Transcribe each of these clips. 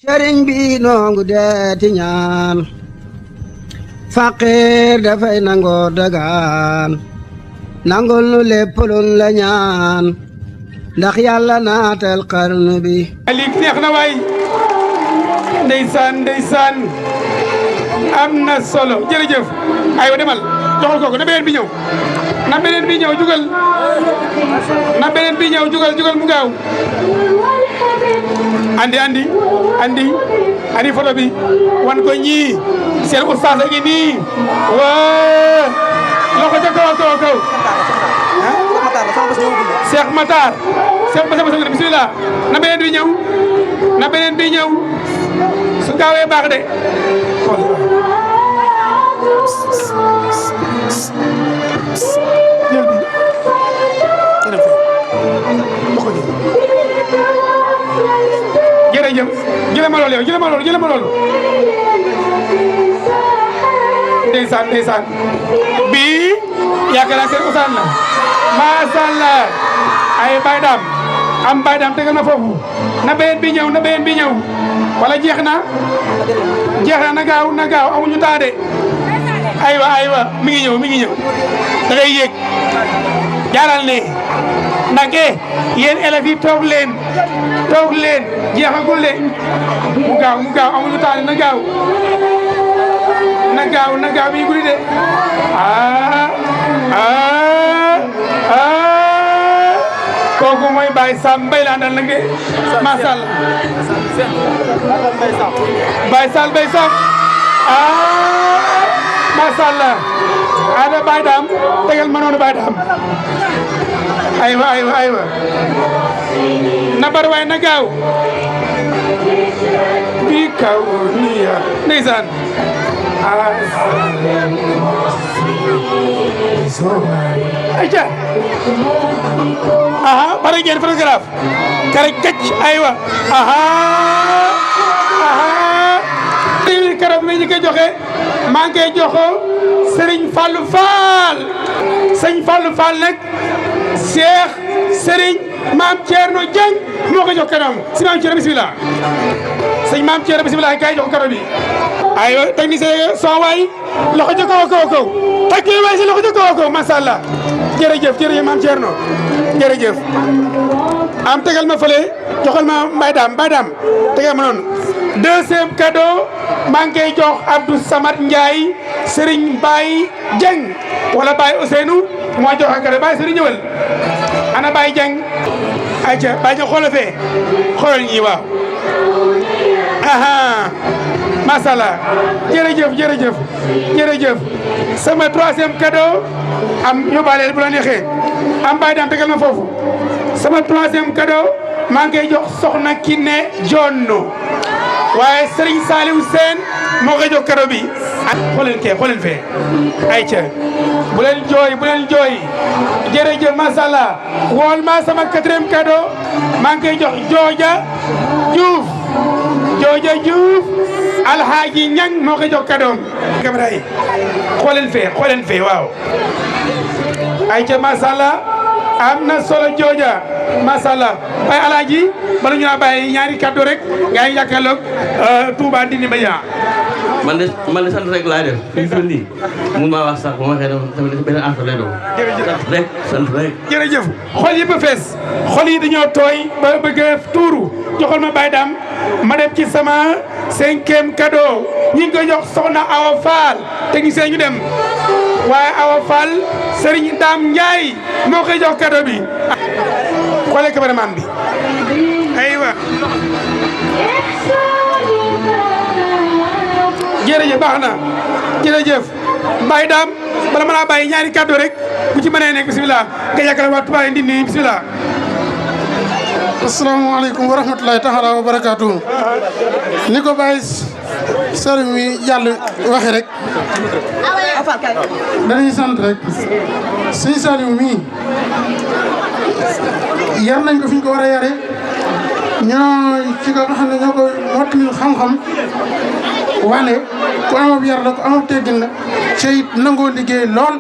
sëriñ bi noongu deeti ñaan faqiir dafay nangoo dagaan nangul nu lépp luñ la ñaan ndax yàlla naatal xarnu bi lii neex na waay ndeysaan am na solo jërëjëf aywa demal joxal kooku na beneen bi ñëw na beneen bi ñëw jugal na beneen bi ñëw jugal mu gaaw andi photo bi wan ko ñii seen oustaz a ngi nii waa loxo ca kaw Cheikh Matar bismillah na beneen bi ñëw su gaawee baax de jërëjëf jëlee ma loolu ndeysaan bii yaakaar naa seen usaan la macha allah ay baydam am baydam tegal ma foofu na beneen bi ñëw wala jeex na na gaaw amuñu taa de aywa mi ngi ñëw da ngay yéeg jaaral ne nage yéen élèves yi toog leen jeexagul de mu gaaw amuñu taa de na gaaw mi guddi de kooku mooy Baye Sam Mbaye la àndal nag de macha allah Baye Sam macha allah ada Baye Dame tegal ma noonu Baye Dame aywa na bar waay na gaaw bi kaw niya ndeysaan ayca pare ngeen photographe kare kacc aywa karab bi ñu koy joxe maa ngi koy joxo Serigne Fallou Fall nag Cheikh Serigne Mame Thierno Dieng moo ko jox kanam si Mame Thierno bismillah sëñ Mame Thierno bismillah kay jox karab bi aywa technicien son waay loxo ca kaw takk waay si loxo ca kaw masha Allah jërëjëf Mame Thierno jërëjëf am tegal ma fële joxal ma Baye Dame tegal ma noonu deuxième cadeau maa ngi koy jox Abdou Samad Ndiaye Serigne Baye Dieng wala Baye Ousseynou moo jox ak cadeau Baye Serigne ñëwal ana Baye Dieng ayca Baye Dieng xoolal fee xoolal ñii waaw macha allah jërëjëf sama troisième cadeau am yóbbaaleel bu la neexee am Baye Dame tegal ma foofu sama troisième cadeau maa ngi koy jox soxna Kiné Jonno waaye Serigne Saliou Sène moo koy jox cadeau bi xooleen fee ayca bu leen jooy jërëjëf macha allah wool ma sama quatrième cadeau maa ngi koy jox Jooja Diouf Alhaaji Ñang moo koy jox cadeau caméra yi xooleen fee waaw ayca macha allah am na solo Jooja macha allah waaye Alhaaji bala ñu naa bàyyi ñaari cadeau rek gaa ngi jàkkaarloog Touba Ndindi Média man de sant rek laay def fi mu nii mun maa wax sax bu ma xëy na tamit benn affaire lay doon. sant rek. jërëjëf xol yi ba fees xol yi dañoo tooy ba bëgg a tuuru joxal ma Baye Dame ma dem ci sama 5e cadeau ñi ngi koy jox soxna Awa Fall technicien ñu dem waaye Awa Fall Serigne Dame Ndiaye moo koy jox cadeau bi. xoolee cameraman bi aywa. jërëjëf baax na jërëjëf Baye Dame bala ma laa bàyyi ñaari kàddu rek bu ci mënee nekk bisimilah nga yàggale waa Touba Ndindi bisimilah. asalaamaaleykum wa rahmatulahi taala wa barakaatu. ni ko Baye sëriñ mi jàll waxe rek dañuy sant rek sëñ Saliou mii yar nañ ko fi ñu ko war a yare ñoo ci ko nga xam ne ñoo ko mottali xam-xam wane ku amab yar la ku amab teggin la ca it nangoo liggéey lool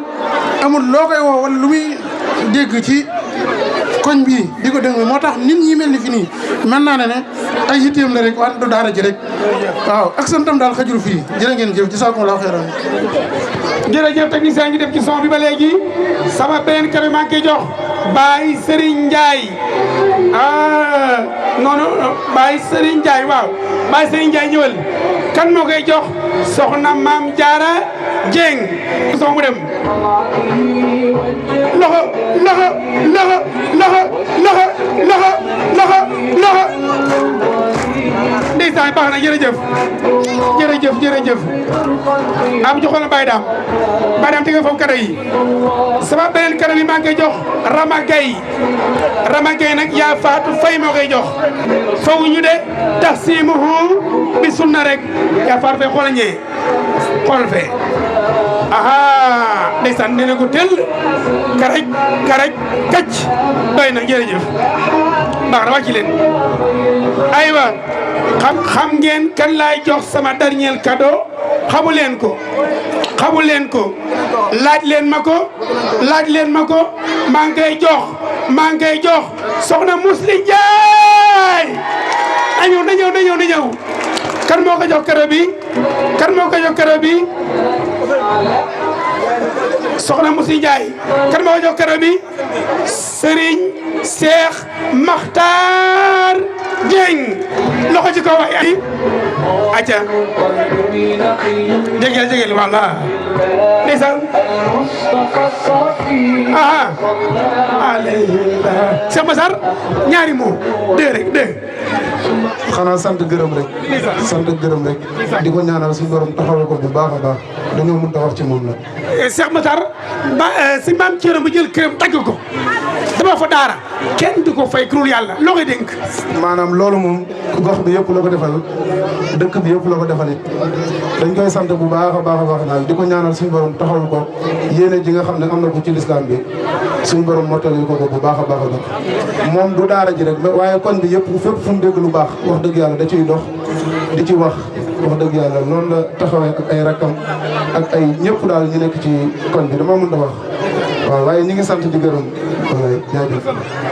amul loo koy woo wala lu muy dégg ci koñ bii di ko déglu moo tax nit ñi mel ni fi nii mën naa ne ay yitteem la rek wante du daara ji rek waaw ak santam daal xajul fii jërë ngeen jëf jazakumullahu xayran. jërëjëf technicien ngi def ci son bi ba léegi sama beneen kër maa ngi koy jox Baye Serigne Ndiaye non Baye Serigne Ndiaye waaw Baye Serigne Ndiaye ñëwal kan moo koy jox soxna Maam Jaara Dieng son mu dem loxo loxo loxo loxo loxo loxo loxo loxo ndeysaan baax na jërëjëf jërëjëf jërëjëf am joxoon na Baye Dame tege foofu kado yi sama beneen kado bi maa ngi koy jox Rama Gaye nag yaa Faatu Fay moo koy jox foofu ñu de taxsimuhu bi sunna rek yaa Faatu Fay xoolal ñee xoolal fee aha ndeysaan nee na ko tel karaj kacc doy na jërëjëf baax na wàcc leen aywa xam ngeen kan laay jox sama dernier cadeau xamu leen ko laaj leen ma ko maa ngi koy jox soxna Musli Njaay na ñëw kan moo ko jox cadeau bi soxna Musli Njaay kan moo ko jox cadeau bi Serigne Cheikh Makhtar Dieng loxo ci kaw ay aca jegel walla ndeysaan aha alayla Cheikh Massar ñaari moo deux xanaa sant gërëm rek di ko ñaanal suñu borom taxawal ko bu baax a baax dañoo mën ta wax ci moom nag Cheikh Massar si maam Thierno ba jël këram tagg ko dama fa daara kenn du ko fay kurul yàlla loo koy dénk maanaam loolu moom gox bi yëpp la ko defal dëkk bi yëpp la ko defal it dañ koy sant bu baax a baax daal di ko ñaanal suñu borom taxawal ko yéene ji nga xam ne am na ko ci lislaam bi suñu borom mottali ko bu baax a baax moom du daara ji rek waaye koñ bi yëpp fépp fu mu dégg lu baax wax dëgg yàlla da ciy dox di ci wax dëgg yàlla noonu la taxawee ak ay rakkam ak ay ñëpp daal ñu nekk ci koñ bi dama mën a wax waaw waaye ñi ngi sant di gërëm wallaay jaajëf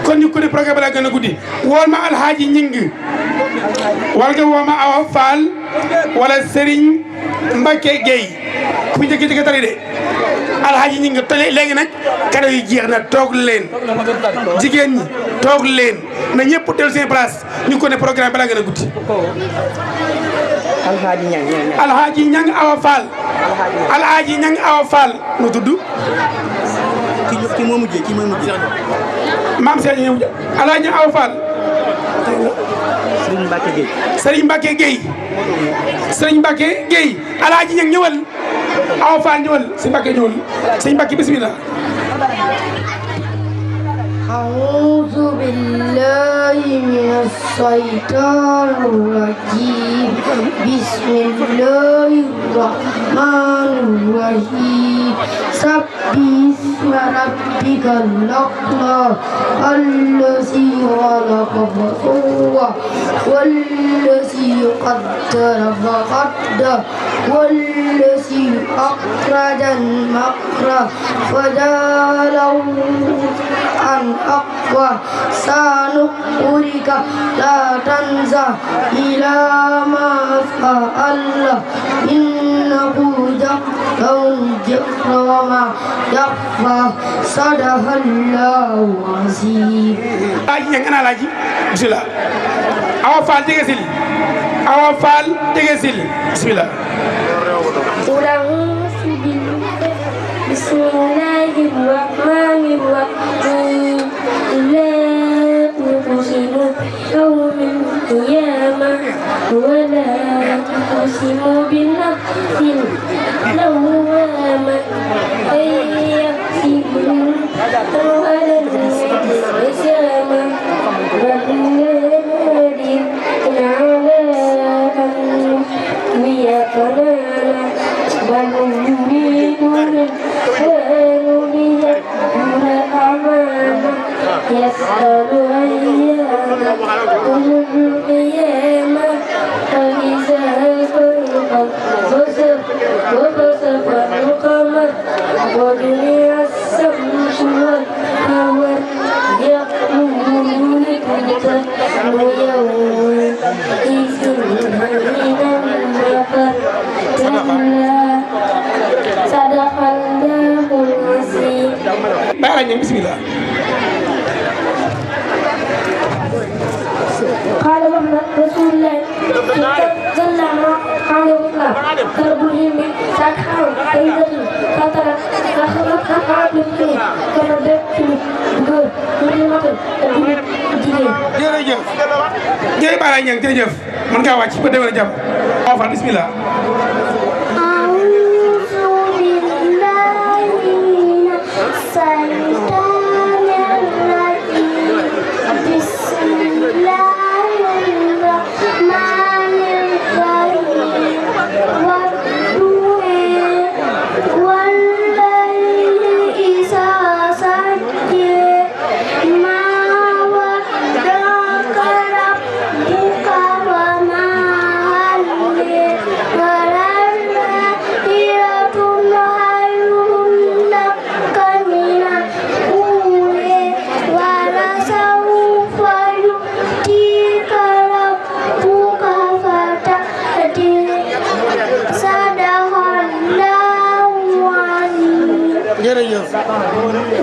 kon ñu ko di programme balaa gën a guddi wool ma alhaaji ñing wala nga woo ma Awa Fall wala Serigne Mbacke Gueye ku njëkk tari de alhaaji ñing tali léegi nag kado yi jeex na toog leen jigéen ñi toog leen na ñëpp del seen place ñu ko ne programme balaa gën a guddi alhaaji ñang Awa Fall alhaaji ñang Awa Fall nu tudd ki moo mujjee maam Seydou ñëw alhaaji ñang Awa Fall Serigne Mbacke Gueye alhaaji ñang ñëwal Awa Fall ñëwal Serigne Mbacke ñëwal Serigne Mbacke bismillah أعوذ بالله من الشيطان الرجيم بسم الله الرحمن الرحيم سبح اسم ربك الأعلى الذي خلق فسوى والذي قدر فقدر والذي أخرج المخرج فجعله أن أقوى سنقرئك لا تنسى إلى ما شاء الله إنه يعلم الجهر وما يخفى صدق الله العظيم. Alaaji ñang ana alaaji bismillah Awa Fall jege sil Awa Fall jege sil bismillah بسم الله الرحمن الرحيم لا أقسم بيوم القيامة ولا أقسم بنفس اللوامة أن يحسب على الإسلام والنادي على أن يقنعنا بل نريد كانوا ليكون أماما يسأل أيام القيامة فإذا وخسف القمر وجمع الشمس والقمر زلنا على الإطلاق طلب العلم ساكحة فإذا فترة أخذتها عقل الدين كما بدأت بقول مهمة الدين jërëjëf jërëjëf Bara Niang jërëjëf mën ngaa wàcc ba déwén a jàmm aw fan bismillah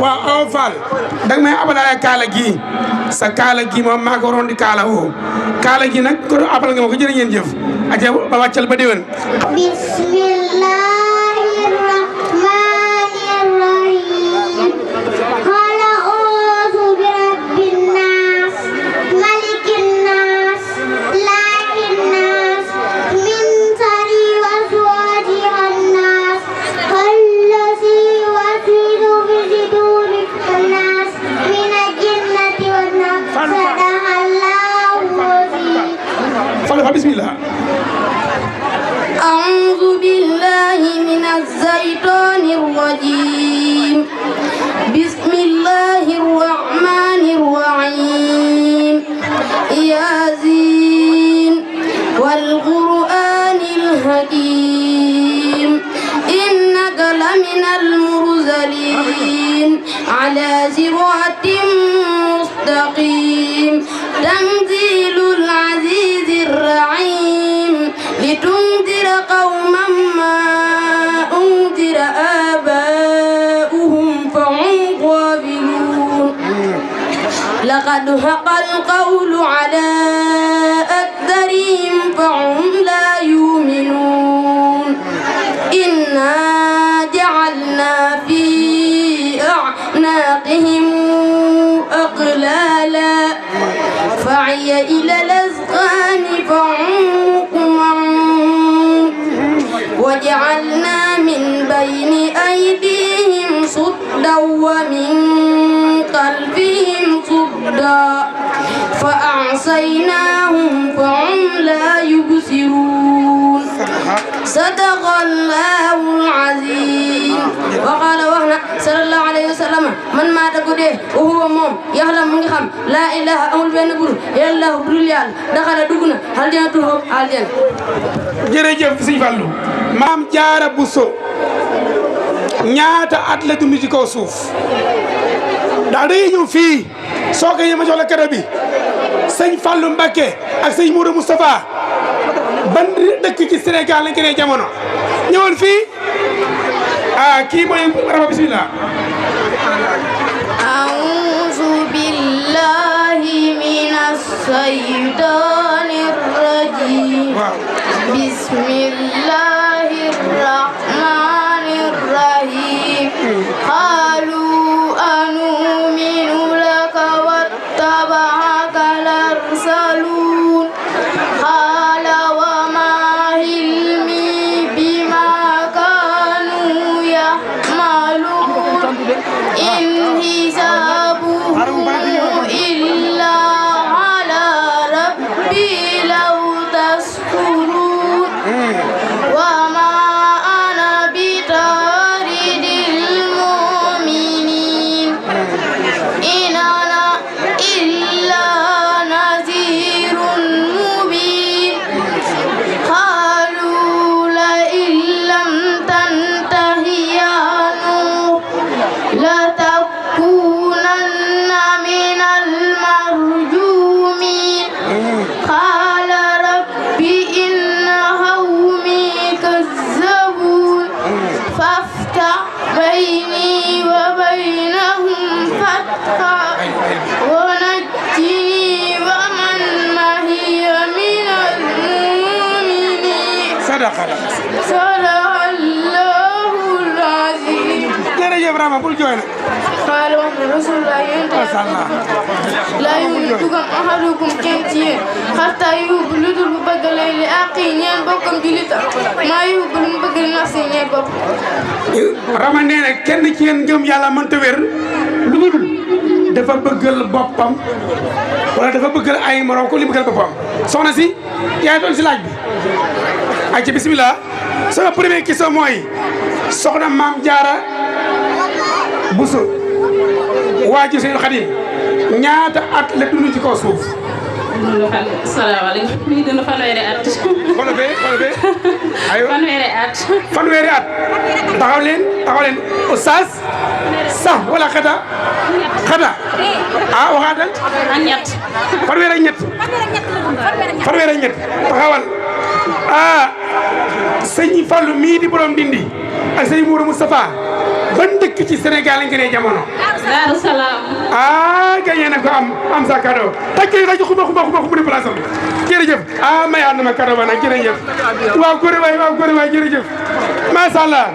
waaw Awa Fall danga may abalaale kaala gi sa kaala gi moom maa ko waroon di kaala woo kaala gi nag ko abal nga ma ko jërë ngeen jëf aja ba wàccal ba déwén bismillah أعوذ بالله من الشيطان الرجيم بسم الله الرحمن الرحيم ياسين والقرآن الحكيم إنك لمن المرسلين على صراط مستقيم تنزيل العزيز الرحيم لتنذر قوما ما أنذر آباؤهم فهم غافلون لقد حق القول على أكثرهم فهم لا يؤمنون إنا جعلنا في أعناقهم أغلالا فهي إلى الأذقان فهم مقمحون وجعلنا من بين أيديهم صدا ومن خلفهم صدا فأعصيناهم فهم لا يبصرون صدق الله العظيم وقال وحنا صلى الله عليه وسلم من مات قده وهو موم يعلم من خم لا إله أمul benn bur yàlla budul yàlla daxala dugg na aljannatu aljanna jërëjëf Sëñ Fallu maam Jaara Buso ñaata at la dund ci kaw suuf daa day ñëw fii soo ko ma jox la kado bi Sëñ Fallu Mbakke ak Sëñ Mourou Moustapha ban dëkk ci Sénégal lañ ko ne jamono ñëwoon fii kii mooy raba bismillah a'uuzu billahi minash shaytaanir rajiim bismillahir rahmaanir rahiim qaaluu anu'minu laka wattaba'akal arsaluun qaala wa maa ilmii bimaa kaanuu ya'maluun in hisaabuhum illaa alaa rabbii law tashkuruun wa maa ana bitaridil mu'miniin in ana illaa nadhiirun mubiin qaaluu la'in lam tantahi yaa Nuuh latakuunanna minal marjuumiin qaala rabbi inna qawmii sadaqallahul azim. jërëjëf Rama bul jooy na. xaaral wax na rasulullah yéen laa yu'minu dugam ahadukum kenn ci yéen xataa yuhibbu lu dul bu bëgg lay li àqi ñeen bokkam jullitam maa yuhibbu lu mu bëgg li nafsi ñeen bopp. Rama nee na kenn ci yéen ngëm yàlla mënta wér lu dul dafa bëggal boppam wala dafa bëggal ay morom ko li bëggal boppam. soxna si yaay doon si laaj bi ay ci bismillah sama première question mooy soxna Maam Jaara Buso waajur Seydou Khadim ñaata at la dund ci kaw suuf. salaamaaleykum mi ngi dund fanweeri at. xoolal fee aywa fanweeri at. taxaw leen oustaz sax wala xata waxaatal. ak ñett. fanweeri ak ñett taxawal sëñ Fallou mii di borom dindi ak sëñ Mourou Moustapha ban dëkk ci Sénégal lañ gënee jamono. Daaru Salaam. gagné na ko am sa cadeau tàcc rajo xuma di place am jërëjëf mayaat na ma cadeau ba nag jërëjëf waaw góor waay jërëjëf macha allah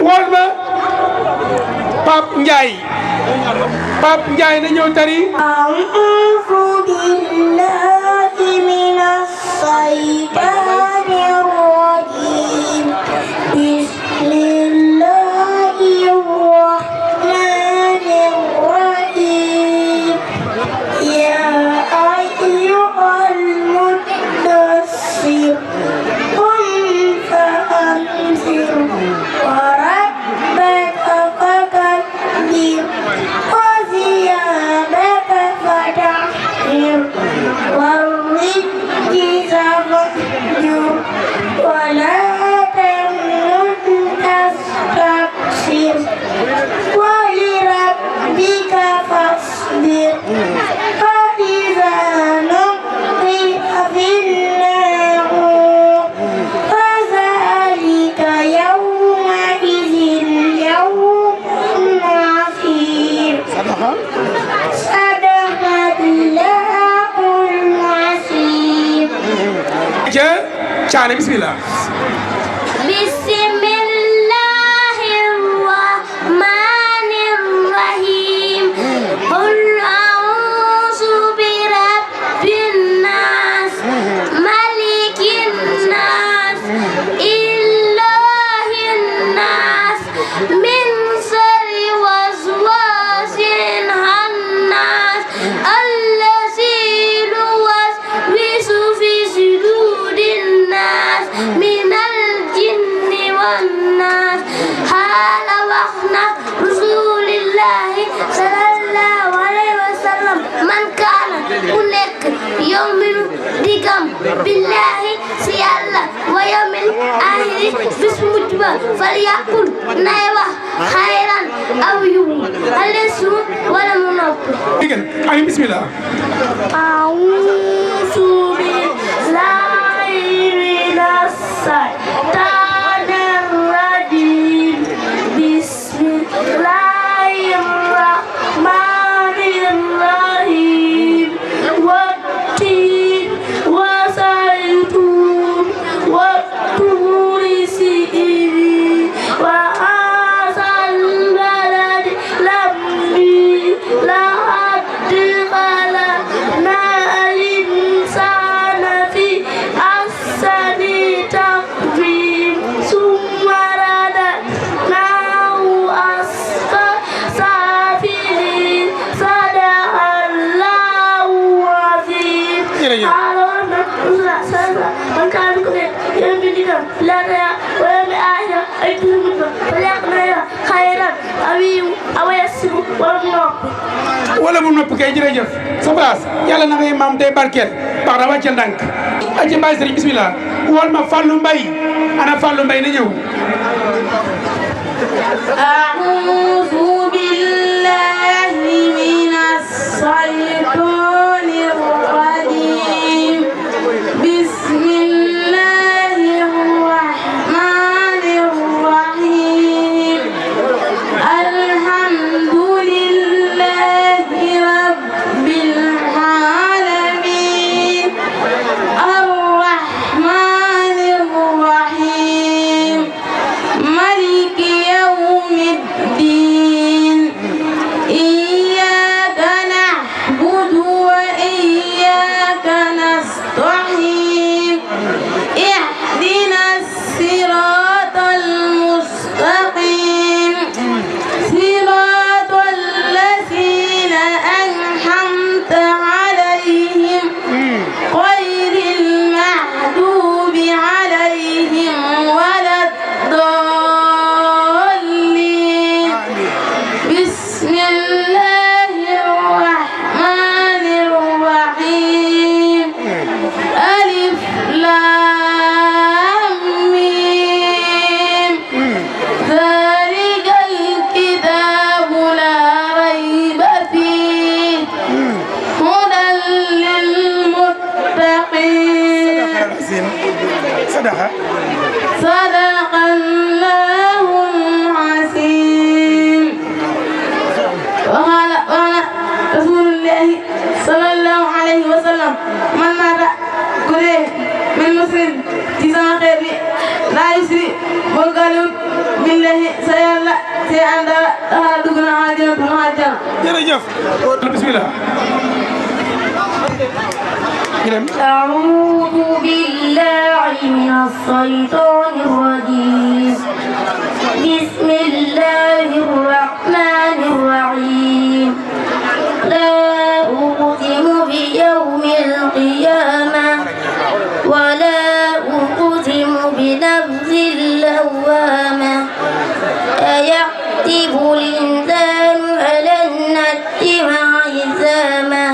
wool ma Pape Ndiaye na ñëw tari a'uuzu billahi minash shaytaanir rajiim bismillahir rahmaanir rahiim yaa ayyuhal muddassir qum fa'anzir wa rabbaka fakabbir وثيابك فطهر والرجز فاهجر ولا تمنن تستكثر ولربك فاصبر فإذا نقر في الناقور فذلك يومئذ يوم عسير sadaqallahul azim. Caane bismillah. Bismillahir rahmanir rahim. Qul a'udzu birabbin nas, malikin nas, ilahin nas, min sharri waswasil khannas, allazi yuwaswisu fi sudurin nas, minal jinni wan nas. Hala waxna rasulillahi sallallahu alayhi wa sallam man kaana ku nekk yawminu digam billahi si yàlla wa yawmil aaxiri bis mujj ba fal yaqul nay wax xayran aw yu alesu wala mu noppi. Amin bismillah. A'uuzu billahi minas shaytaanir rajiim. Bismillahir rahmanir rahiim. Wat-tiin wa zaytuun wat-tuuri siiniin wa haazal baladi lammi laqad khalaqnal insaana fi ahsani taqwiim summa radadnaahu asfala saafiliin sadaqallahul aziim. man kaana ku nekk yawmi digam laata wa yawmi aaxira ay bisimilah ba lekk na ya xayran aw yasiru wala mu noppi kay jërëjëf sa place yàlla na ngay maam day barkeel baax na wàcce ndànk aji mbaay sëriñ bismillah wool ma Fallou Mbaye ana Fallou Mbaye na ñëw. a'uuzu billahi minas shaytaanir rajiim. Bismillahir rahmanir rahiim. Alhamdulillahi rabbil aalamiin. Ar-rahmaanir rahiim. sadaqa sadaqallahul aziim wa qaala rasuulullaahi sallallahu alayhi wa sallam man maata ku dee min muslim ci sama xeet bi laa yusri bokkalut billahi sa yàlla te ànda dafa dugg na àjjana du àjjana. jërëjëf bismillah. أعوذ بالله من الشيطان الرجيم بسم الله الرحمن الرحيم لا أقسم بيوم القيامة ولا أقسم بنفس اللوامة أيحسب الإنسان ألن نجمع عظامه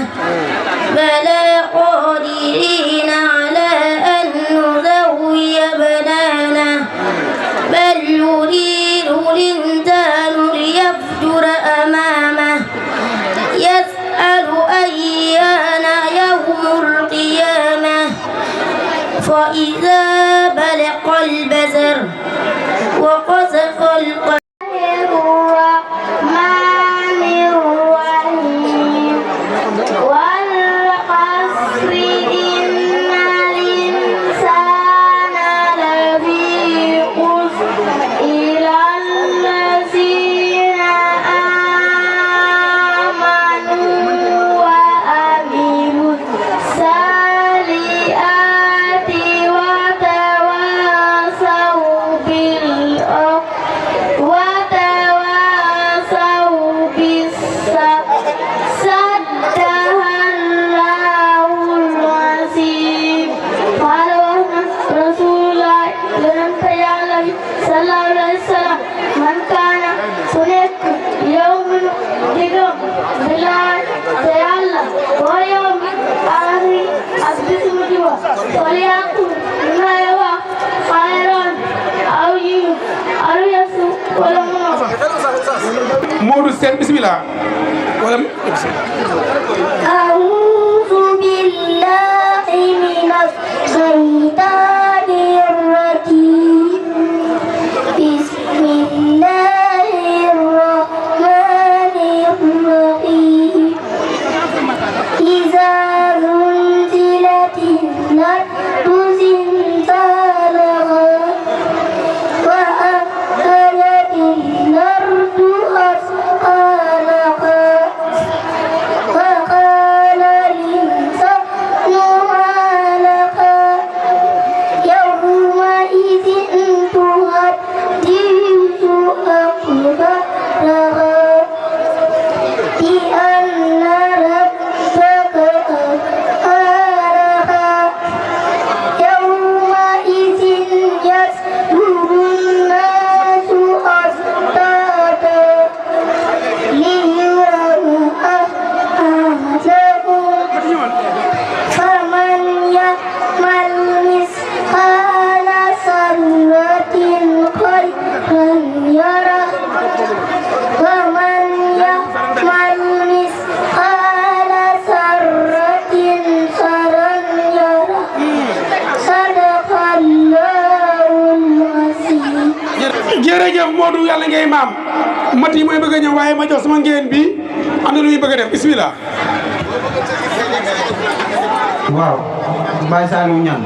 بلى قادرين على أن نسوي بنانه بل يريد الإنسان ليفجر أمامه يسأل أيان يوم القيامة فإذا بلق البصر وخسف القمر الرحمن الرحيم والعصر إن الإنسان لفي خسر إلا الذين آمنوا وعملوا الصالحات وتواصوا بالحق وتواصوا بالصبر صدق الله العظيم قال رسول الله لن يعلم صلى الله عليه وسلم من كان هناك يوم دقم بالله سيعلم ويوم آخر أسبس مجوى وليأكل مما يوى خيرا أو يسوء ولا منافع. Modou Sène bismillah wala أعوذ بالله من الشيطان الرجيم بسم الله الرحمن الرحيم إذا زلزلت الأرض زلزالها وأخرجت الأرض أثقالها وقال الإنسان ما لها يومئذ تحدث أخبارها بأن ربك أخبرها يومئذ يصدر الناس أشتاتا ليروا أعمالهم فمن يعمل مثقال ذرة خيرا يره ومن يعمل مثقال ذرة شرا يره صدق الله العظيم. jërëjëf Modou yàlla ngay maam mat yi mooy bëgg a ñëw waaye ma jox sama ngeen bi am na lu muy bëgg a def bismillah. waaw Baye Saliou Niang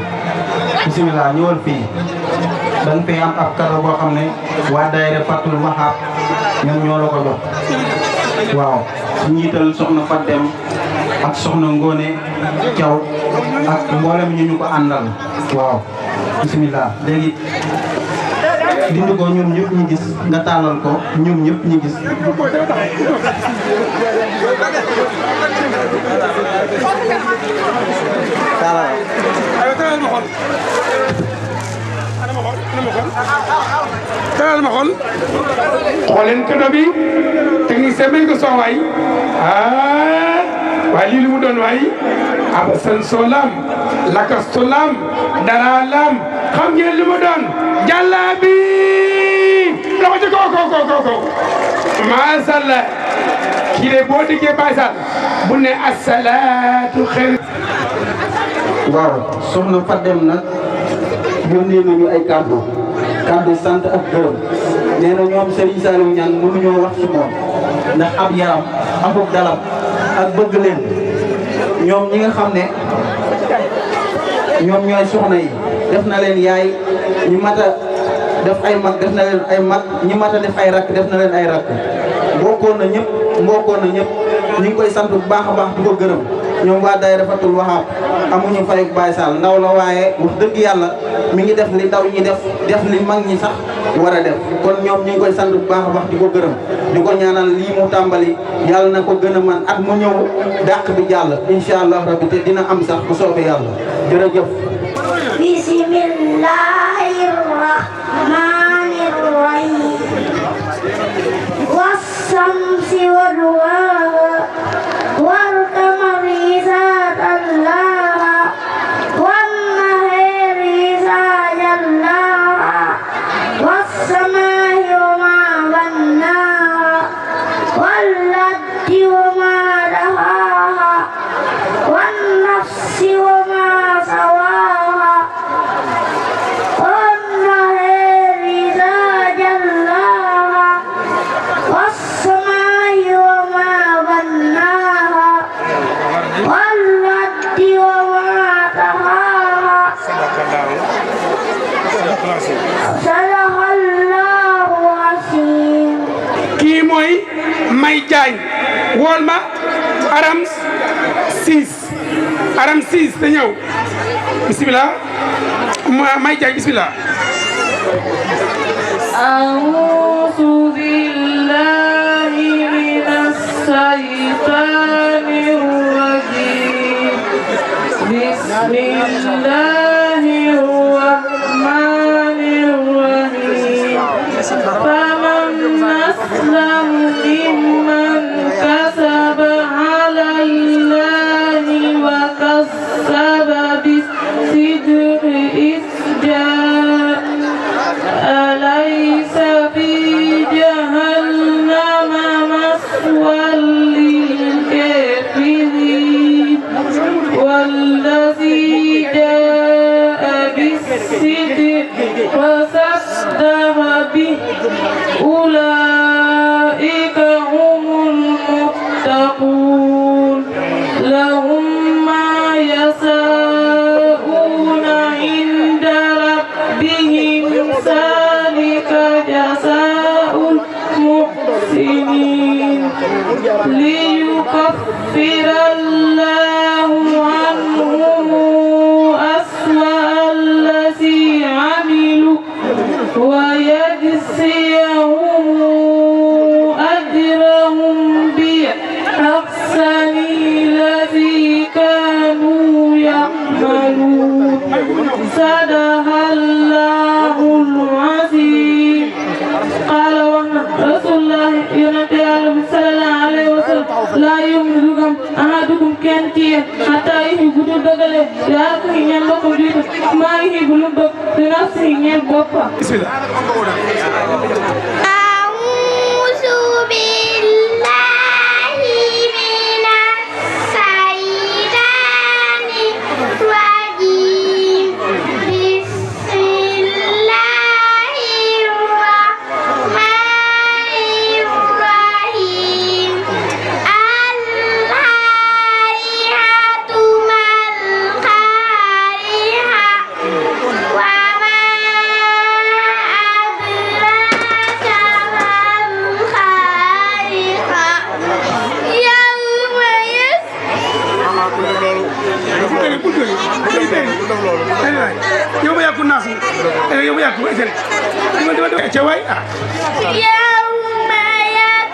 bisimilah ñëwal fii da nga fay am ab kado boo xam ne waa daayira Fatul Wahab ñoom ñoo la ko jox waaw su njiital soxna Fatem ak soxna Ngone Thiaw ak mboolem ñu ko àndal waaw bisimilah léegi dindi ko ñoom ñëpp ñu gis nga tàllal ko ñoom ñëpp ñu gis. taalal ma xool xooleen kado bi technicien bi ko soo waay waaye lii lu mu doon waay abasan solam lakastolam daralam xam ngeen lu mu doon jàllabi loxo ci kaw macha allah kii de boo déggee Baye Sall bu ne asalaatu xeer. waaw soxna Fadem nag yónnee nañu ay kàddu sant ak gërëm nee na ñoom Serigne Saliou Niane mënuñoo wax ci moom ndax ab yaram akub dalam ak bëgg leen ñoom ñi nga xam ne ñoom ñooy soxna yi def na leen yaay ñi mata def ay mag def na leen ay mag ñi mata def ay rakk def na leen ay rakk mbokkoon na ñëpp ñu ngi koy sant bu baax a baax di ko gërëm ñoom waa daayira Fatul Wahab amuñu fay ak Baye Sall ndaw la waaye wax dëgg yàlla mi ngi def li ndaw ñi def li mag ñi sax war a def kon ñoom ñu ngi koy sant bu baax a baax di ko gërëm di ko ñaanal lii mu tàmbali yàlla na ko gën a man at mu ñëw dàq bi jàll incha allah rabbi te dina am sax bu soobee yàlla jërëjëf. bismillahir rahmanir rahim was-samsi wa-duhaaha wal-qamari idhaa talaaha wan-nahaari idhaa jallaaha was-samaa'i wa maa bannaaha wal-ardi wa maa dahaaha wan-nafsi wa maa sawaaha kii mooy May Jaañ wool ma aram 6 te ñëw bismillah May Jaañ bismillah a'uuzu billahi minash shaytaanir rajiim bismillahir rahmanir rahiim faman aslamu mimman kasaba 'ala Allahi wa kazzaba bis-sidqi أليس في جهنم مثوى للكافرين والذي جاء بالصدق وصدق به أولئك هم المتقون لهم ما يشاءون عند ربهم ذلك جزاء المحسنين ليكفر الله عنهم أسوأ الذي عملوا ويجزيهم أجرهم بأحسن الذي كانوا يعملون صدق الله العظيم قال رسول الله صلى الله عليه وسلم لا يؤمن أحدكم كنتي حتى يحب البغل يأكل ينبغ ما يحب البغل لنفسه ينبغ بسم الله أعوذ بالله من الشيطان الرجيم بسم الله الرحمن الرحيم القارعة ما القارعة وما أدراك ما القارعة yow ma yàqu naas yow ma yàqu ca waay ah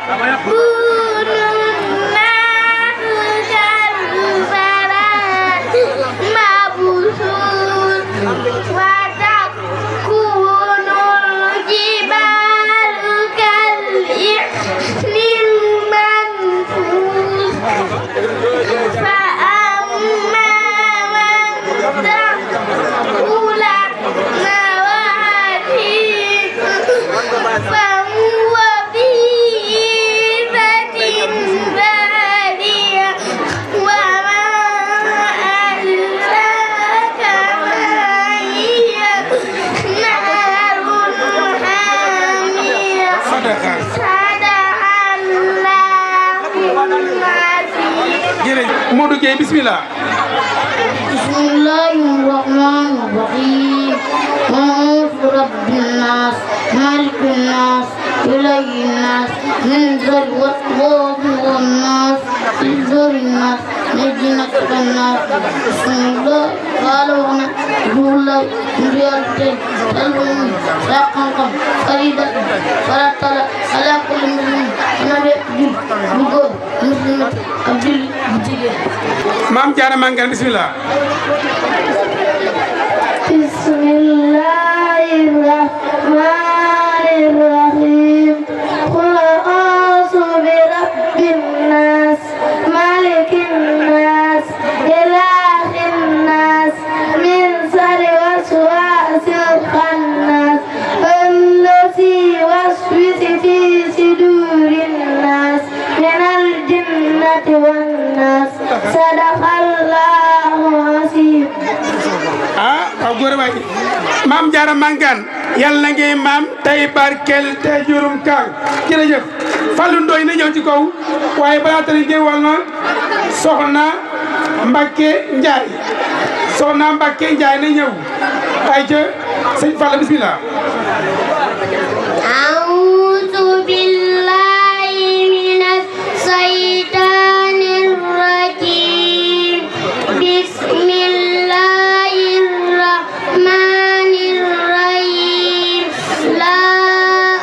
يوم يكون الناس كالفراش مبثوث وتكون الجبال كالعهن المنفوش فأما من ثقلت موازينه فهو في عيشة Gueye bismillah. Bismillahirrahmanirrahim. Rabbin nas, malikin nas, ilahin nas, min zarri wan nas, izzarin nas, najinakan nas. Bismillah. Kalau nak mulai meriatin, salun, rakangkam, faridat, faratala, ala kulli muslim, nabi abdul, bugod, muslimat, abdul, bujige. Maam Jaara Mangaan bismillah. Bismillahirrahmanirrahim. Qul a'udzu birabbin nas, malikin nas, ilahin nas, min syarri waswasil khannas, allazi yuwaswisu fi sudurin nas, minal jinnati wan nas. Sadaqallahu azim. Waaw góor waay Maam Jaara Mangaan yàlla na ngay maam tey barkel te jurum kaang jërëjëf Fallou Ndoye na ñëw ci kaw waaye balaa tari géewal na soxna Mbacke Ndiaye na ñëw ay ca sëñ Fall bismillah. A'udzu billahi minas shaytanir rajim. Bismillahirrahmanirrahim. La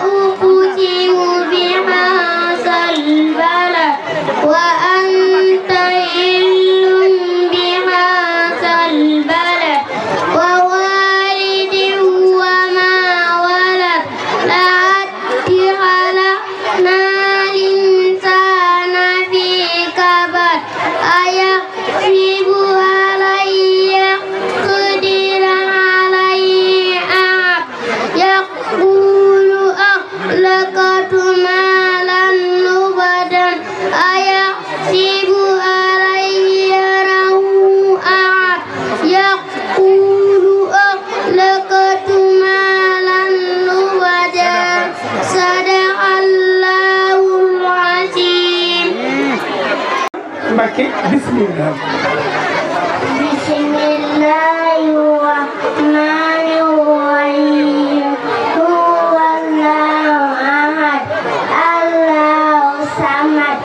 uqsimu bihadzal balad wa anta illum bihadzal balad wa walidin wa ma walad. Laqad khalaqnal insana fi kabad. Ayahsibu alayya qadira alayhi ahad. Yaqulu ahlaktu malan nubadan. Ayahsibu alayya rahu ahad. Yaqulu ahlaktu malan nubadan. Sadaqallahul azim. Mbacke bismillah. Bismillahirrahmanirrahim. Huwallahu ahad, Allahu samad,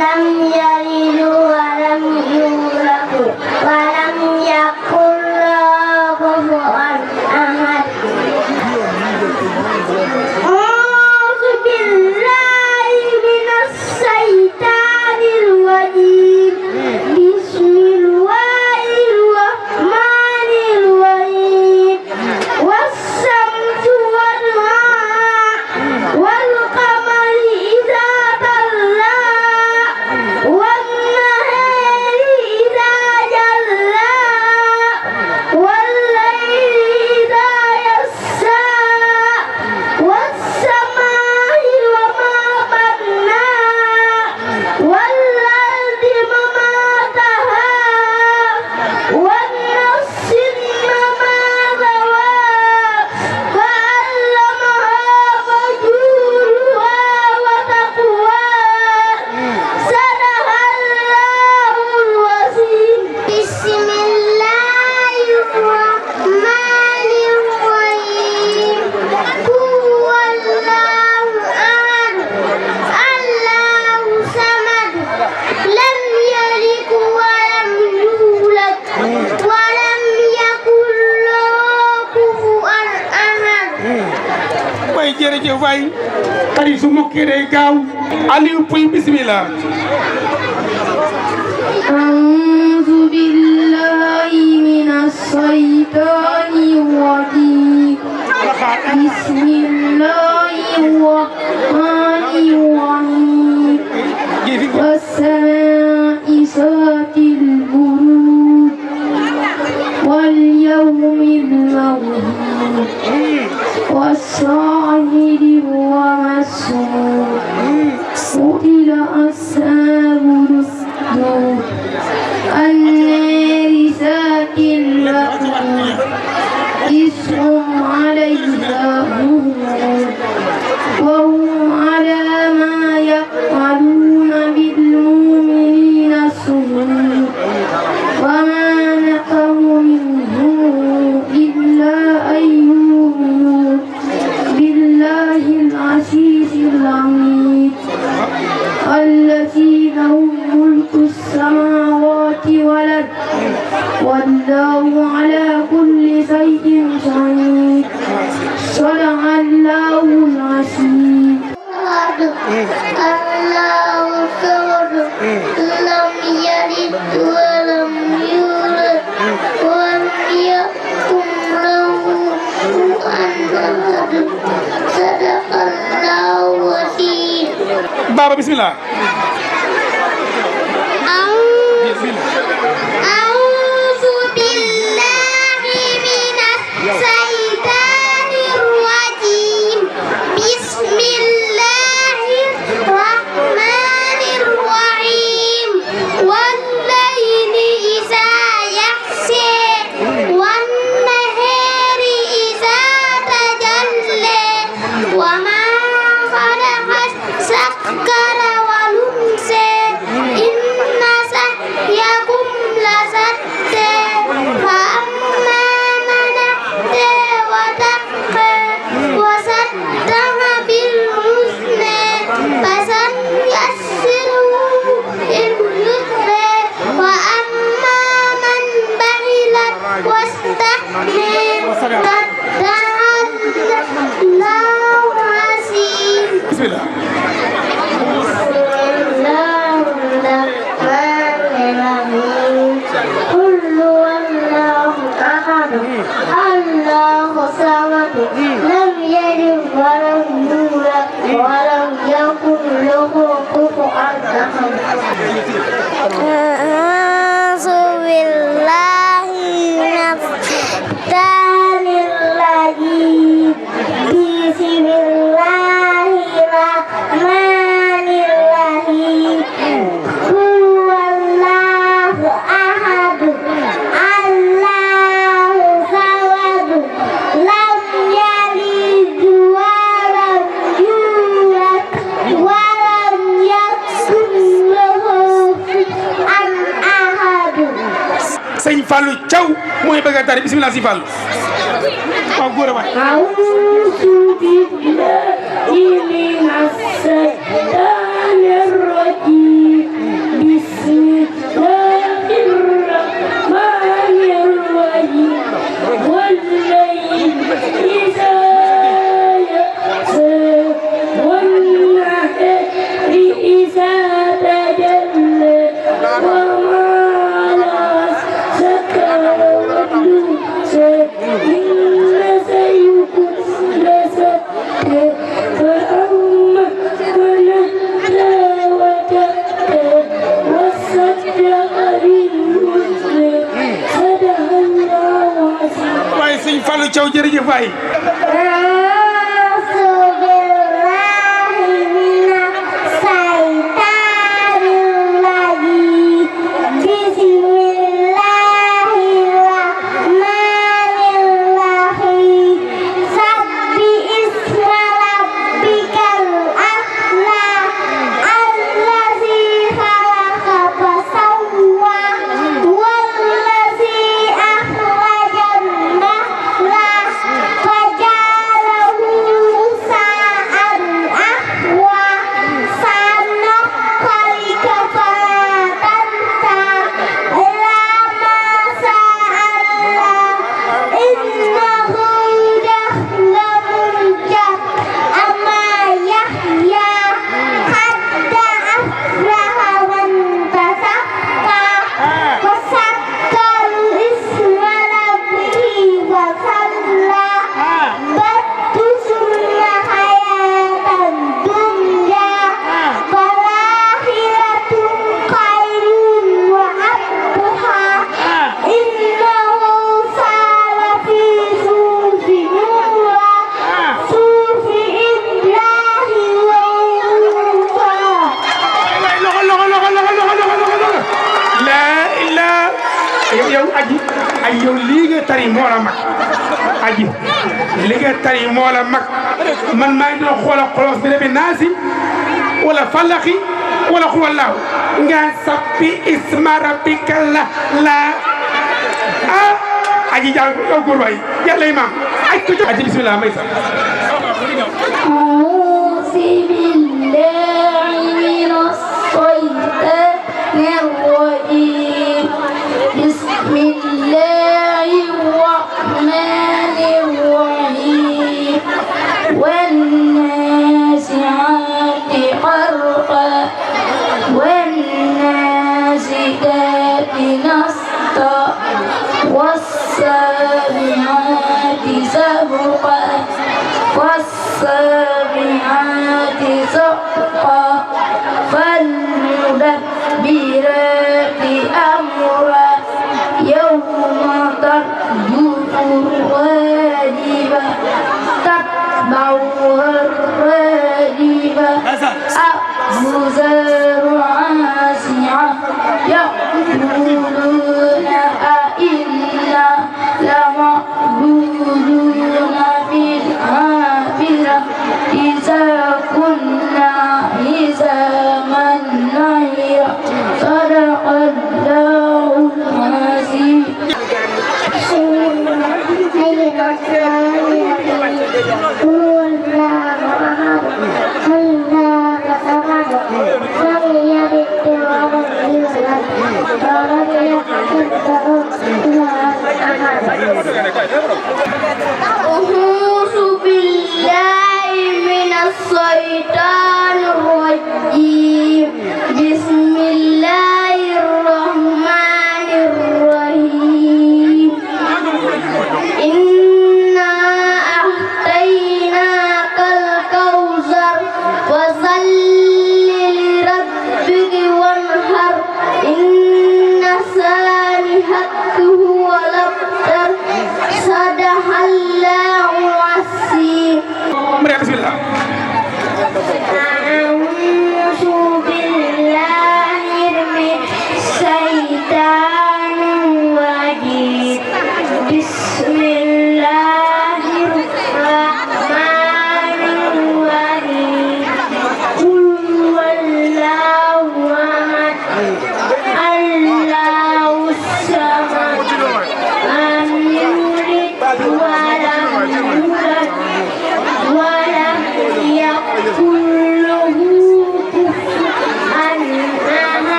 lam yalid wa lam yulad wa lam yakul lahu kufuwan ahad. A'udzu billahi minas syaitanir rajim. Bismillahirrahmanirrahim. Was-samsu wal-qamari idza talla, wan-nahari idza jalla, wal-layli idza yassa, was-samaa'i wa ma bannaha, wal-ardi wa ma tahaha, wan-nafsi wa ma sawaha, fa'allamaha fujuraha wa taqwaha. Sadaqallahul azim. Bismillahirrahmanirrahim. Huwallahu ahad, Allahu samad, lam yalid wa lam yulad wa lam yakul lahu kufuwan ahad. Waay jërëjëf waay tari su mokkee day gaaw Aliou Pouy bismillah. A'udzu billahi minas shaitanir rajim. Bismillahirrahmanirrahim. Was-samaa'i zatil buruj wal yawmil maw'ud was-shahidi wa mas'ud. Qutila ashabul ukhdud an-nari zatil waqud. Ishum 'alayha huud wa hum 'ala ma yaquluna bil mu'minina suhud. Baba bismillah. أعوذ بالله من الشيطان الرجيم بسم الله الرحمن الرحيم والليل إذا يغشى والنهار إذا تجلى وما خلق الذكر والأنثى إن سعيكم لشتى فأما من أهتدى واتقى وصدق بالحسنى فسنيسره لليسرى وأما من بخل واستغنى فادعى الله عزيز. بسم الله. قل هو الله أحد الله الصمد لم يلد ولم يولد ولم يكن له كفوا أحد. أعوذ بالله من الشيطان الرجيم بسم الله الرحمن الرحيم قل هو الله أحد الله الصمد لم يلد ولم يولد ولم يكن له كفوا أحد. Sëñ Fallou Thiaw mooy bëgg a tari bismillah si Fallou. waaw góor a waay. أعوذ بالله من الشيطان الرجيم بسم الله الرحمن الرحيم والليل إذا يغشى والنهار إذا تجلى وما ذكر والأنثى إن سعيكم لشتى فأما من اهتدى واتقى وصدق بالحسنى صدق الله العظيم. waaye sëñ Fallou Thiaw jërëjëf waay. أعوذ بالله من الشيطان الرجيم بسم الله الرحمن الرحيم سبح اسم ربك الأعلى الذي خلق فسوى والذي أخرج النخل فجعله غثاء أحوى سنقرئك فلا تنسى إلا ما شاء الله إنه يعلم الجهر أما يحيى قد أفلح من تزكى وذكر اسم ربه وصلى بل تؤثرون الحياة الدنيا والآخرة خير وأبقى إنه سار في صحف نورا صحف إبراهيم وموسى. laa ilaa yow aji ay yow lii nga tari moo la mag aji li nga tari moo la mag man maa ngi doon xoolal xolos bi bi naasi wala falaxi wala xuwallaahu nga sappi isma rabbika la aji jàng yow góor waay yàlla imaam aj ko aji bismillah may sax. أعوذ بالله من الشيطان الرجيم بسم الله الرحمن الرحيم والنازعات غرقا والنازلات نشطا والسابعات سبقا والسابعات موهربة أبزار واسعة يقولون أئنا لمردودون في الحافرة إذا كنا عظاما نخرة صدق الله العظيم. أعوذ بالله من الشيطان الرجيم. بسم الله الرحمن الرحيم. إنا أعطيناك الكوثر فصل لربك وانحر إن شانئك هو الأبتر صدق الله العظيم. بسم الله. أعوذ بالله من الشيطان الرجيم. بسم الله الرحمن الرحيم. قل هو الله أحد الله الصمد لم يلد ولم يولد ولم يكن له كفوا أحد.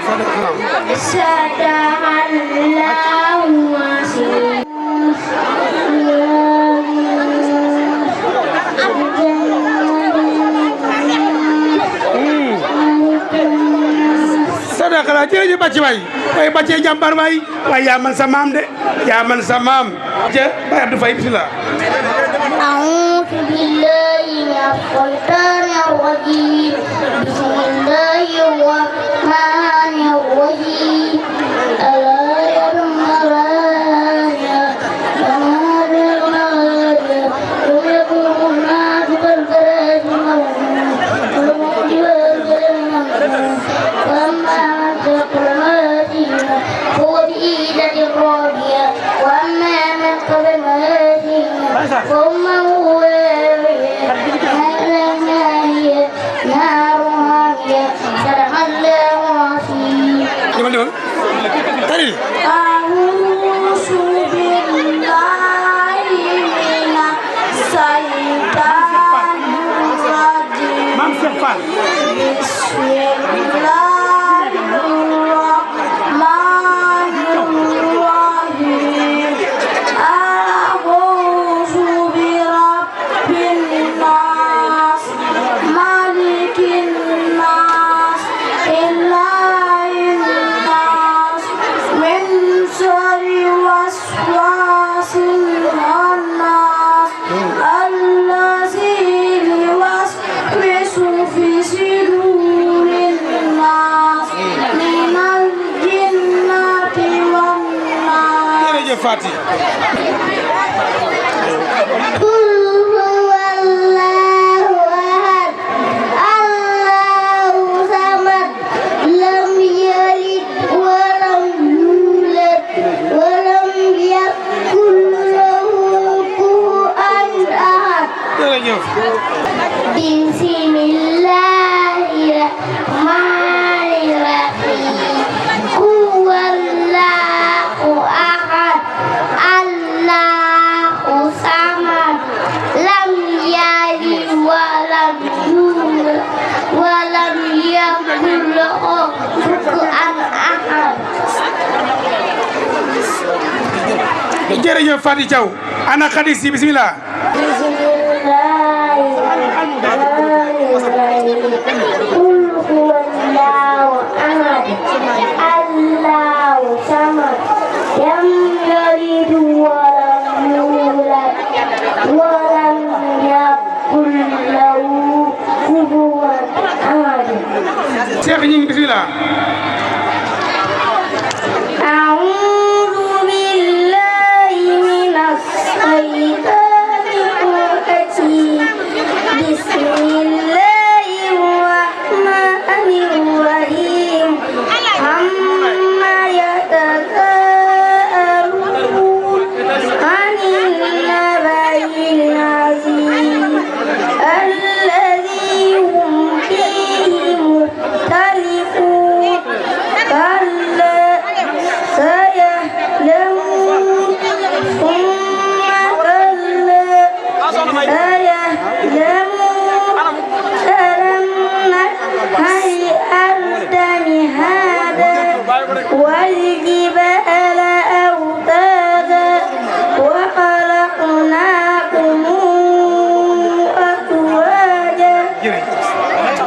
صدق الله العظيم. sadaqala jërëjëf bàcc waay waaye bàccee jàmbaar waay waaye yaa man sa maam de yaa man sa maam ja Baye Abdou Faye bismillah. أعوذ بالله من الشيطان الرجيم. بسم الله الرحمن الرحيم. ألا يرمى وأما من قبل ثم هو نار هامية صدق الله العظيم. أعوذ بالله من الشيطان الرجيم. بسم الله الرحمن الرحيم. أعوذ برب الناس مالك الناس إله الناس من شر وسواس الخناس الذي يوسوس في صدور الناس من الجنة والناس. قل هو الله أحد الله صمد لم يلد ولم يولد ولم يكن له كفوا أحد. بسم الله الرحمن الرحيم. هو الله أحد الله صمد لم يلد ولم يولد ولم يكن له كفوا أحد. jërëjëf Fati Thiaw ana Khady Sy bismillah. قل هو الله أحد الله صمد لم يلد ولم يولد ولم يكن له كفوا أحد. Cheikh ñing bismillah. أعوذ بالله من الشيطان الرجيم. الأرض مهادا والجبال أوتادا وخلقناكم أزواجا.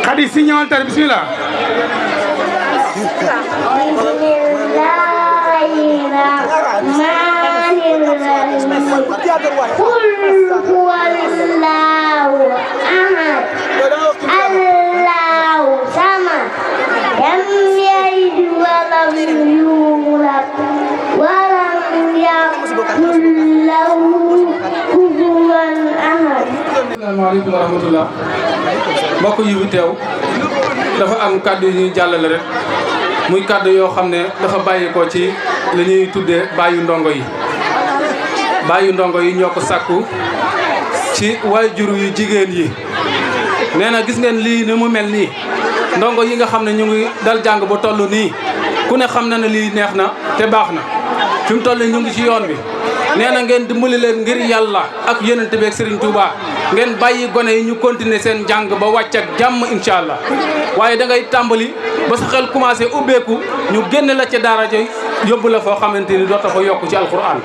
Khady si ñëwal tar bismillah. قل هو الله أحد الله صمد لم يلد ولم يولد ولم يكن له كفوا أحد. Asalaamaaleykum wa rahmatullah mbokk yi fi teew dafa am kàddu yu ñuy jàllale rek muy kàddu yoo xam ne dafa bàyyi ko ci li ñuy tuddee bàyyu ndongo yi. bàyyu ndongo yi ñoo ko sàkku ci waajur yu jigéen yi nee na gis ngeen lii ni mu mel nii ndongo yi nga xam ne ñu ngi dal jàng ba toll nii ku ne xam na ne lii neex na te baax na fi mu toll ñu ngi ci yoon bi nee na ngeen dimbali leen ngir yàlla ak yonent bi ak Serigne Touba ngeen bàyyi gone yi ñu continuer seen jàng ba wàcc ak jàmm incha allah waaye da ngay tàmbali ba sa xel commencé ubbeeku ñu génne la ca daara ja yóbbu la foo xamante ni doota fa yokk ci alquran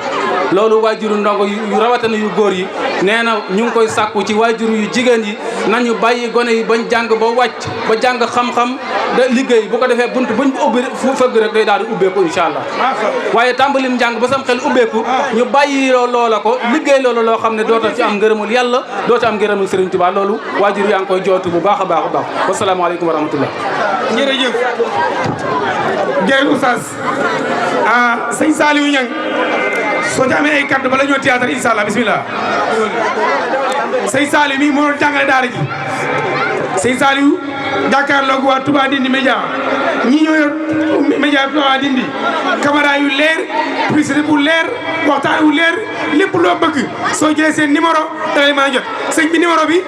loolu waajuru ndongo yu rawatina yu góor yi nee na ñu ngi koy sàkku ci waajuru yu jigéen yi nañu bàyyi gone yi bañ jàng ba wàcc ba jàng xam-xam da liggéey bu ko defee bunt buñ ubbi fu fëgg rek day daal di ubbeeku incha allah waaye tàmbalim njàng ba sam xel ubbeeku ñu bàyyi loola ko liggéey loolu loo xam ne doota ci am ngërëmul yàlla doota am ngërëmul Serigne Touba loolu waajur yaa ngi koy jootu bu baax a baax a baax wasalaamaaleykum wa rahmatullah jërëjëf jërëjëf oustaz sëñ Saliou Niang soo ci amee ay kàddu bala ñoo théâtre incha allah bismillah sëñ Saliou mii moo doon jàngale daara ji sëñ Saliou jàkkaarloog waa Touba Ndindi média ñi ñoo yor média Touba Ndindi caméra yu leer publicité bu leer waxtaan wu leer lépp loo bëgg soo jëlee seen numéro da lay mën a jot sëñ bi numéro bi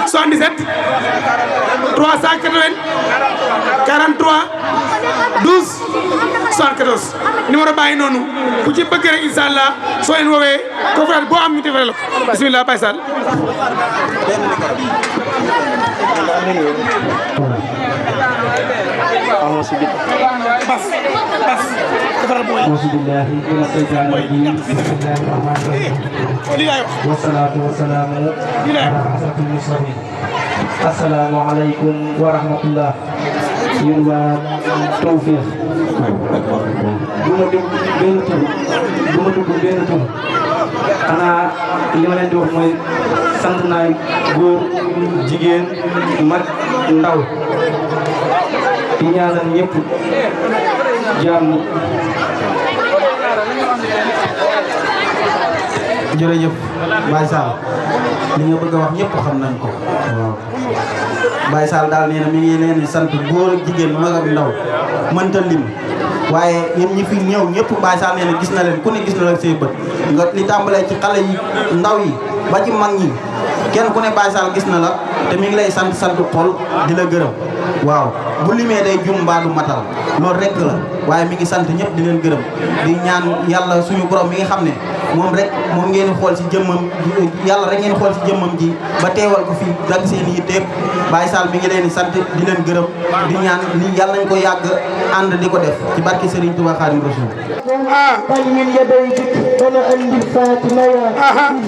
77 380 43 12 74 numéro bàyyi noonu ku ci bëgg rek incha allah soo leen woowee conférence boo am ñu defaree la ko bisimilah Baye Sall. Assalamualaikum warahmatullah. Yéen waa Tawfekh du ma dugg benn tur xanaa li ma leen di wax mooy sant naa góor jigéen mag ndaw di ñaanal ñëpp jàmm. jërëjëf Baye Sall li nga bëgg a wax ñëpp xam nañ ko waaw Baye Sall daal nee na mi ngi leen di sant góor ak jigéen mag ak ndaw mënta lim waaye yéen ñi fi ñëw ñëpp Baye Sall nee na gis na leen ku ne gis na leen say bët nga li tàmbalee ci xale yi ndaw yi ba ci mag ñi kenn ku ne Baye Sall gis na la te mi ngi lay sant xol di la gërëm waaw bu limee day jum mbaa du matal loolu rek la waaye mi ngi sant ñëpp di leen gërëm di ñaan yàlla suñu borom mi nga xam ne moom rek moom ngeen xool ci jëmmam yàlla rek ngeen xool ci jëmmam ji ba teewal ko fii dag seen yi tépp Baye Sall mi ngi leen di sant di leen gërëm di ñaan li yàlla nañ ko yàgg ànd di ko def ci barke Serigne Touba Khadim Rasoul bal min yadayk dana andi Fatima ya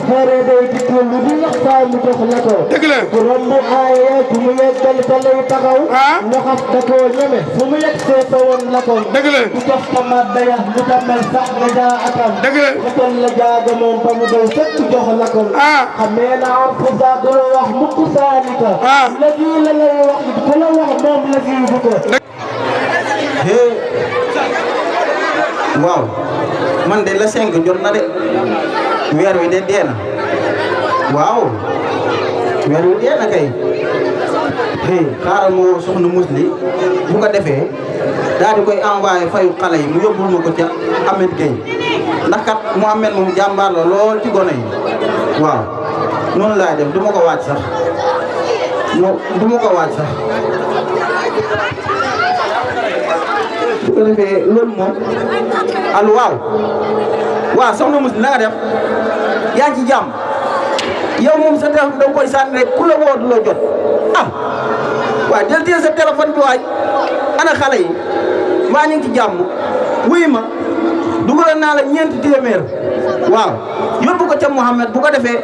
fere day dikk lu di wax saa mu jox la ko dëgg la ku romb aaye ku mu yeggal ka lay taxaw mu xas da koo ñeme fu mu yegg see sa woon la ko dëgg la ku jox tamaat daya mu tamel sax nga jaa atam dëgg la matal la jaaga moom ba mu doy sëkk jox la ko xamee na am fu saa du la wax mukk saalika la fii la lay wax ku la wax moom la fii bu ko waaw man de la 5 jot na de weer wi de dee na waaw weer wi dee na kay xaaral ma woo soxna Musli bu ko defee daal di koy envoyé fayu xale yi mu yóbbul ma ko ca Ahmed Gueye ndax kat mu Ahmed moom jàmbaar la lool ci gone yi waaw noonu laay def du ma ko waaj sax bu ko defee loolu moom allo waaw soxna Musli na nga def yaa ngi ci jàmm yow moom sa téléphone da nga koy sànni rek ku la woo du la jot ah waaw del téye sa téléphone bi waay ana xale yi maa ñu ngi ci jàmm wuy ma dugal naa la ñeenti téeméer waaw yóbbu ko ca Mouhamed bu ko defee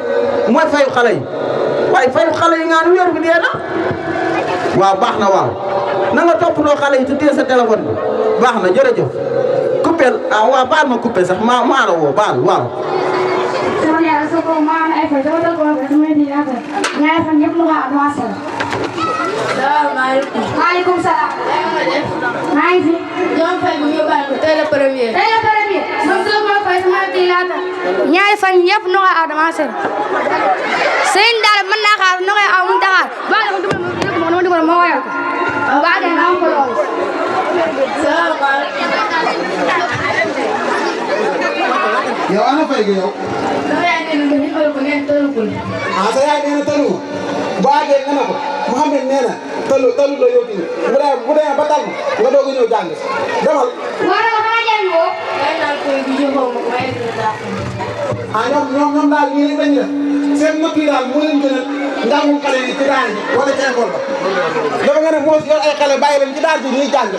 mooy fayu xale yi waaye fayu xale yi nga ne weer bi dee na waaw baax na waaw na nga toppatoo xale yi te téye sa téléphone bi baax na jërëjëf coupé waaw baal ma coupé sax maa la woo baal waaw. sama yaay sa ko maa ay fa dama ko wax dama di affaire ñaari fan yëpp lu ko avancé la. salaamaaleykum. maaleykum salaam. maa ngi fi. ñoom fay bu ñu baal ko tey la premier. tey la premier. man su ma fay sama kii laata. ñaari fan yëpp lu ko avancé la. sëñ daal mën naa xaar nu koy aw mu taxaar baa nga dama dugal ma woyal ko. baa nga am ko lool. salaamaaleykum. yow ana fay gi yow. sama yaay nee na ñu xool ko ngeen tëlugul. ah sa yaay nee na tëlu bu àggee nga ne ko Mouhamed nee na tëlu la yow tamit bu dee ba dal nga doog a ñëw jàng demal. wala ma xanaa jàng ko. day daal koy bi joxoo ma ko may ah ñoom daal ñii rek lañu def seen nopp yi daal moo leen gënal njàngum xale yi ci daara ji wala ci école ba dafa nga ne moo yor ay xale bàyyi leen ci daara ji ñuy jàng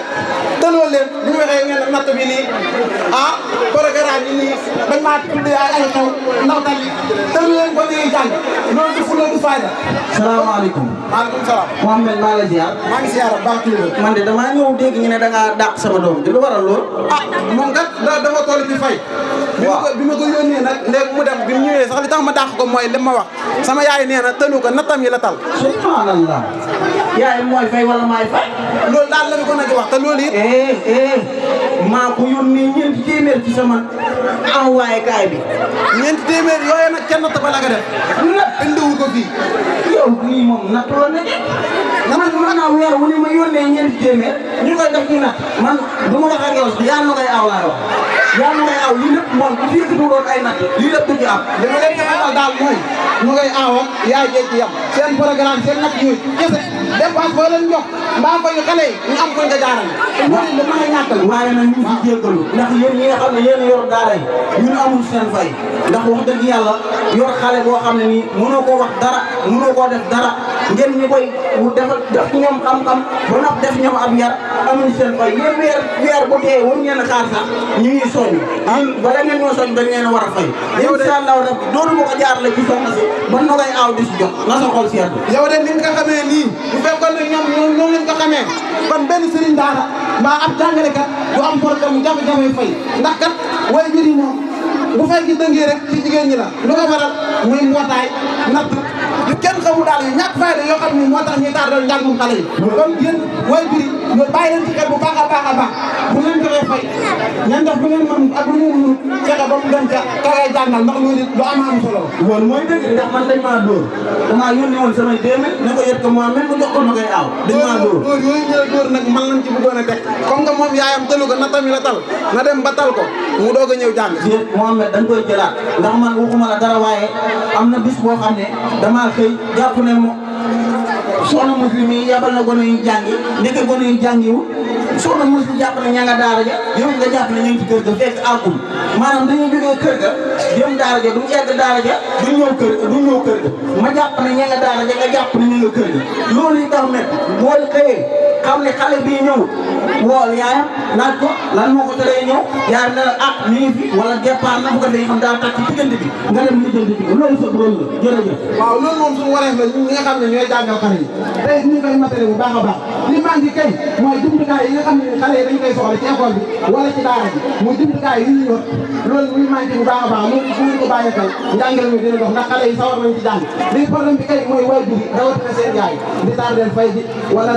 tëloo leen bu ñu waxee ngeen natt bi nii ah programme yi nii bañ maa tuddee ay xew ndaw tal yi tëlu leen ba ñuy jàng loolu du fulla du fayda. salaamaaleykum. maaleykum salaam. Mouhamed maa la ziar. maa ngi ziar baax kilifa. man de damaa ñëw dégg ñu ne da ngaa dàq sama doom di lu waral lool. ah moom kat dafa toll ci fay. waaw bi ma ko yónnee nag léegi mu dem bi mu ñëwee sax li tax ma dàq ko mooy li ma wax sama yaay nee na tëlu ko nattam yi la tal. subhanallah. yaay mooy fay wala maay fay. loolu daal la ñu ko nag wax te loolu it. maa ko yónnee ñeenti téeméer ci sama envoyé kaay bi. ñeenti téeméer yooyu nag kenn natt ba la nga def. indiwu ko fii. yow lii moom natt la ne man mën naa weer wu ne ma yónnee ñeenti téeméer ñu koy def ci natt man du ma wax ak yow sax yaa na koy aw laay wax yaa na koy aw lii lépp moom bu fi doon ay natt lii lépp du ci am. li ma leen di xamal daal mooy mu ngay aawoo yaay jeeg ci yam seen programme seen natt yooyu kese dépense boo leen jox mbaa fayu xale yi ñu am fuñ ko jaarale. loolu lu mën a ñàkkal. waaye nag ñu ngi ci jéggalu ndax yéen ñi nga xam ne yéen a yor daara yi ñun amul seen fay ndax wax dëgg yàlla yor xale boo xam ne nii mënoo koo wax dara mënoo koo def dara ngeen ñu koy defal def ci ñoom xam-xam ba nag def ñoom ab yar amuñu seen fay yéen weer bu dee waru ngeen a xaar sax ñu ngi soññ ñun bala ngeen ñoo soññ dañ leen a war a fay incha allahu rabbi doonu ma ko jaarale ci soxna si ba na koy aaw di si jox na sa xol seetlu yow de ni nga ko xamee nii bu fekkoon ne ñoom lañ ko xamee kon benn sëriñ daara mbaa ab jàngalekat du am problème jafe-jafe fay ndax kat way jur yi moom bu fay gi dëngee rek ci jigéen ñi la lu ko waral muy mbootaay natt yu kenn xamul daal yu ñàkk fayda yoo xam ne moo tax ñuy tardal njàngum xale yi kon yéen way jur yi loolu bàyyi leen ci xel bu baax a baax a baax bu ngeen joxee fay ngeen def bu ngeen mën ak bu ngeen mënul fexe ba mu dem ca ka ngay jàngal ndax loolu lu am solo loolu mooy dëgg ndax man dañ maa dóor damaa yónni woon samay téeméer ne ko yët ko moom même mu jox ko na koy aaw dañ maa dóor yooyu ñu la dóor nag man lañ ci bëggoon a teg comme que moom yaayam tëlu ko nattam yi la tal na dem ba tal ko mu doog a ñëw jàng Mohamed dañ koy jëlaat ndax man waxuma la dara waaye am na bis boo xam ne damaa xëy jàpp ne mo soxna muslim yi yabal na gone yu jàngi ndeke gone yu jàngiwu soxna muslim jàpp ne ña nga daara ja yow nga jàpp ne ñu ngi ci kër ga fekk àggul maanaam dañuy jógee kër ga dem daara ja duñ egg daara ja duñ ñëw kër ga ma jàpp ne ña nga daara ja nga jàpp ne ñu nga kër ga loolu yi tax met boo xëyee xam ne xale bii ñëw wool yaayam laaj ko lan moo ko teree ñëw yaayam ne la ah mi ngi fi wala départ na bu ko defee xam daa takk ci diggante bi nga dem li jënd bi loolu sa rôle la jërëjëf. waaw loolu moom suñu wareef la ñun ñi nga xam ne ñooy jàngal xale yi tey ñu koy matériel bu baax a baax li manqué kay mooy jumtukaay yi nga xam ne xale yi dañu koy soxla ci école bi wala ci daara ji muy jumtukaay yi ñu yor loolu muy manqué bu baax a baax loolu bu ñu ko bàyyi xel njàngale mi dina dox ndax xale yi sawar nañ ci jàng li problème bi kay mooy waajur yi rawatina seen yaay di tardel fay ji wala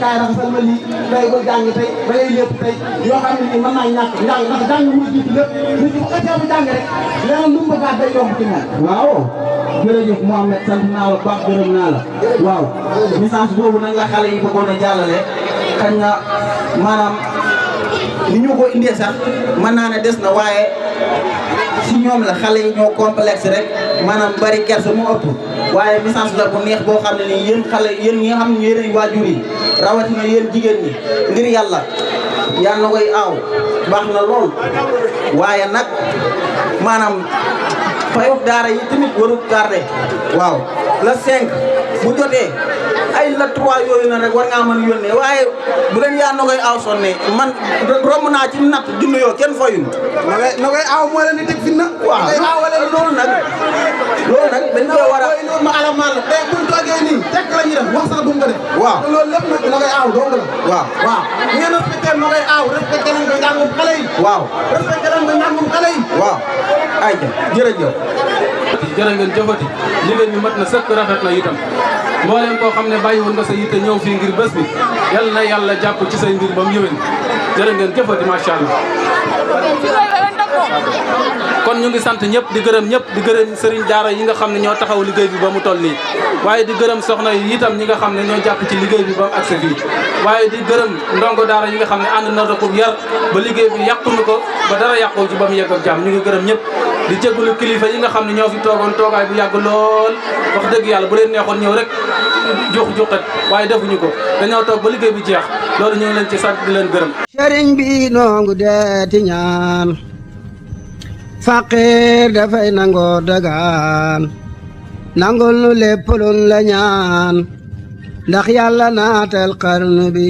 kaay raxasal ma lii tey ba jàng tey da ngay lépp tey yoo xam ne nii mën naa ñàkk njàng ndax jàng muy jiitu lépp nit ki bu xasee bu jàng rek leneen lu mu bëggaat day yomb ci moom waaw jërëjëf Mohamed sant naa la baax gërëm naa la waaw message boobu nag la xale yi bëggoon a jàllale kañ na maanaam ni ñu ko indee sax mën naa ne des na waaye si ñoom la xale yi ñoo complexe rek maanaam bari kersa mu ëpp waaye message la bu neex boo xam ne nii yéen xale yéen ñi nga xam ne yéenay waajur yi rawatina yéen jigéen ñi ngir yàlla na koy aaw baax na lool waaye nag maanaam fayu daara yi tamit warul tardé waaw la 5 bu jotee ay la 3 yooyu na rek war ngaa mën yónnee waaye bu leen yaa Nogoy Aw sonne man romb naa ci natt di nuyoo kenn fayul Nogoy Aw moo leen di teg fi na waaw loolu nag dañ koy war a ma alamal te buñ toogee nii tekk la ñuy def wax sax duñ ko def waaw loolu lépp nag Nogoy Aw dong la waaw ngeen respecté Nogoy Aw respecté nañ ko njàngum xale yi waaw respecté nañ ko njàngum xale yi waaw ayca jërëjëf jërë ngeen jëfati liggéey bi mat na sëkk rafet na itam mbooleem koo xam ne bàyyi woon nga sa yitte ñëw fii ngir bés bi yal na yàlla jàpp ci say mbir ba mu yëwén jërë ngeen jëfati macha allah kon ñu ngi sant ñëpp di gërëm ñëpp di gërëm sëriñ daara yi nga xam ne ñoo taxaw liggéey bi ba mu toll nii waaye di gërëm soxna yi itam ñi nga xam ne ñoo jàpp ci liggéey bi ba mu agsi fii waaye di gërëm ndongo daara yi nga xam ne ànd na ko yar ba liggéey bi yàqunu ko ba dara yàqu ci ba mu yegg ak jàmm ñu ngi gërëm ñëpp di jégalu kilifa yi nga xam ne ñoo fi toogoon toogaay bu yàgg lool wax dëgg yàlla bu leen neexoon ñëw rek juqat waaye defuñu ko dañoo toog ba liggéey bi jeex loolu ñu ngi leen ci sant di leen gërëm sëriñ bi noongu deeti ñaan faqir dafay nangoo dagaan nangul nu lépp luñ la ñaan ndax yàlla naatal xarnu bi